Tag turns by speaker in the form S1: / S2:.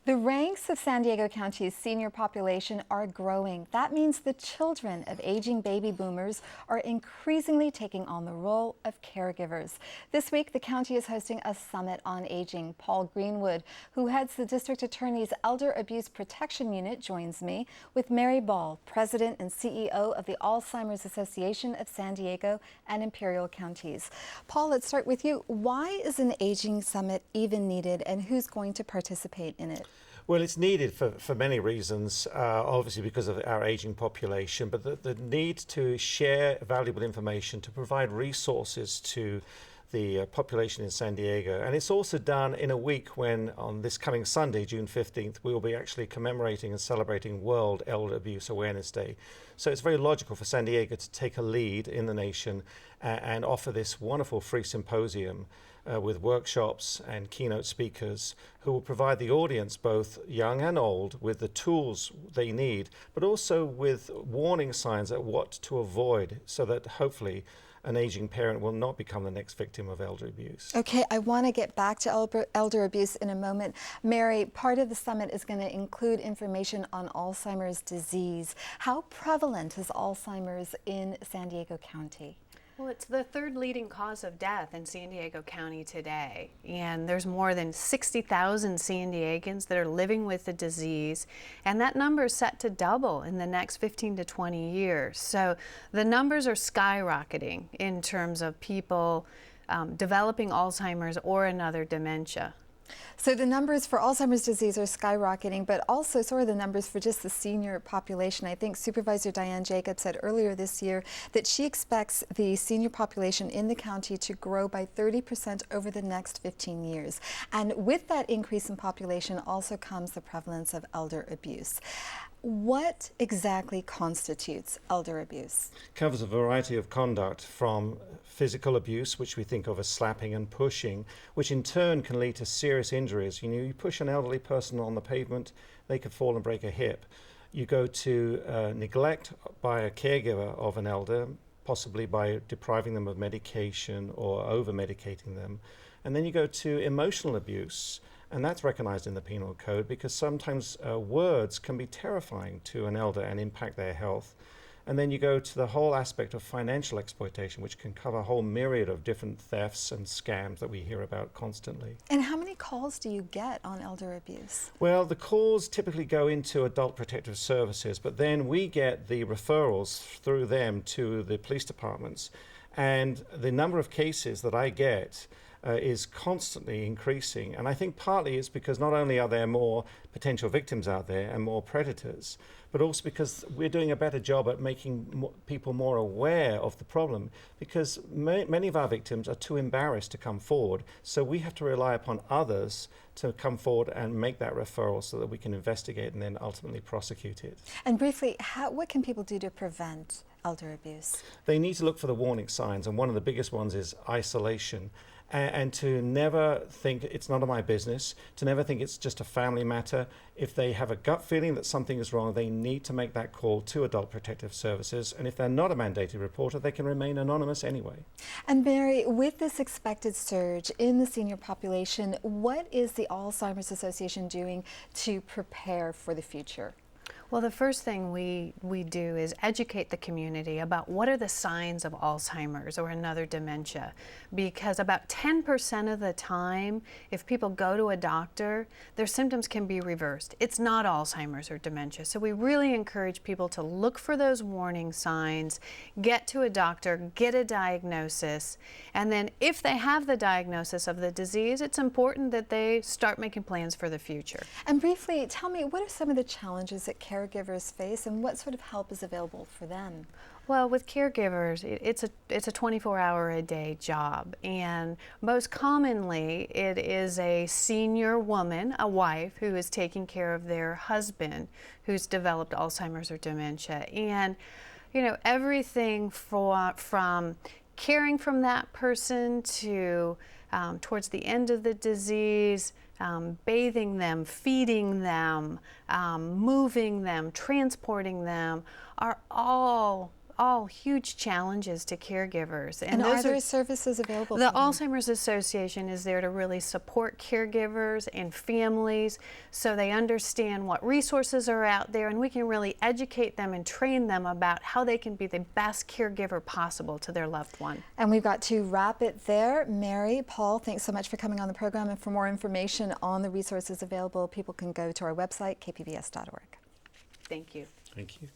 S1: The ranks of San Diego County's senior population are growing. That means the children of aging baby boomers are increasingly taking on the role of caregivers. This week, the county is hosting a summit on aging. Paul Greenwood, who heads the district attorney's Elder Abuse Protection Unit, joins me with Mary Ball, president and CEO of the Alzheimer's Association of San Diego and Imperial Counties. Paul, let's start with you. Why is an aging summit even needed, and who's going to participate in it?
S2: Well, it's needed for many reasons, obviously because of our aging population, but the need to share valuable information, to provide resources to the population in San Diego. And it's also done in a week when, on this coming Sunday, June 15th, we will be actually commemorating and celebrating World Elder Abuse Awareness Day. So it's very logical for San Diego to take a lead in the nation and offer this wonderful free symposium with workshops and keynote speakers who will provide the audience, both young and old, with the tools they need, but also with warning signs at what to avoid so that hopefully an aging parent will not become the next victim of elder abuse.
S1: Okay, I want to get back to elder abuse in a moment. Mary, part of the summit is going to include information on Alzheimer's disease. How prevalent is Alzheimer's in San Diego County?
S3: Well, it's the third leading cause of death in San Diego County today, and there's more than 60,000 San Diegans that are living with the disease, and that number is set to double in the next 15 to 20 years. So the numbers are skyrocketing in terms of people developing Alzheimer's or another dementia.
S1: So the numbers for Alzheimer's disease are skyrocketing, but also so are the numbers for just the senior population. I think Supervisor Diane Jacobs said earlier this year that she expects the senior population in the county to grow by 30% over the next 15 years. And with that increase in population also comes the prevalence of elder abuse. What exactly constitutes elder abuse?
S2: Covers a variety of conduct from physical abuse, which we think of as slapping and pushing, which in turn can lead to serious injuries. You know, you push an elderly person on the pavement, they could fall and break a hip. You go to neglect by a caregiver of an elder, possibly by depriving them of medication or over-medicating them. And then you go to emotional abuse, and that's recognized in the penal code because sometimes words can be terrifying to an elder and impact their health. And then you go to the whole aspect of financial exploitation, which can cover a whole myriad of different thefts and scams that we hear about constantly.
S1: And how many calls do you get on elder abuse?
S2: Well, the calls typically go into Adult Protective Services, but then we get the referrals through them to the police departments. And the number of cases that I get is constantly increasing. And I think partly it's because not only are there more potential victims out there and more predators, but also because we're doing a better job at making people more aware of the problem, because many of our victims are too embarrassed to come forward. So we have to rely upon others to come forward and make that referral so that we can investigate and then ultimately prosecute it.
S1: And briefly, what can people do to prevent elder abuse?
S2: They need to look for the warning signs, and one of the biggest ones is isolation. And to never think it's none of my business, to never think it's just a family matter. If they have a gut feeling that something is wrong, they need to make that call to Adult Protective Services. And if they're not a mandated reporter, they can remain anonymous anyway.
S1: And Mary, with this expected surge in the senior population, what is the Alzheimer's Association doing to prepare for the future?
S3: Well, the first thing we do is educate the community about what are the signs of Alzheimer's or another dementia, because about 10% of the time, if people go to a doctor, their symptoms can be reversed. It's not Alzheimer's or dementia. So we really encourage people to look for those warning signs, get to a doctor, get a diagnosis, and then if they have the diagnosis of the disease, it's important that they start making plans for the future.
S1: And briefly, tell me, what are some of the challenges that caregivers face, and what sort of help is available for them?
S3: Well, with caregivers, it's a 24-hour-a-day job, and most commonly it is a senior woman, a wife, who is taking care of their husband who's developed Alzheimer's or dementia. And, you know, everything from caring from that person to towards the end of the disease, bathing them, feeding them, moving them, transporting them are all all huge challenges to caregivers.
S1: And are
S3: those
S1: there services available?
S3: The
S1: for them?
S3: Alzheimer's Association is there to really support caregivers and families so they understand what resources are out there, and we can really educate them and train them about how they can be the best caregiver possible to their loved one.
S1: And we've got to wrap it there. Mary, Paul, thanks so much for coming on the program. And for more information on the resources available, people can go to our website, kpbs.org.
S3: Thank you.
S2: Thank you.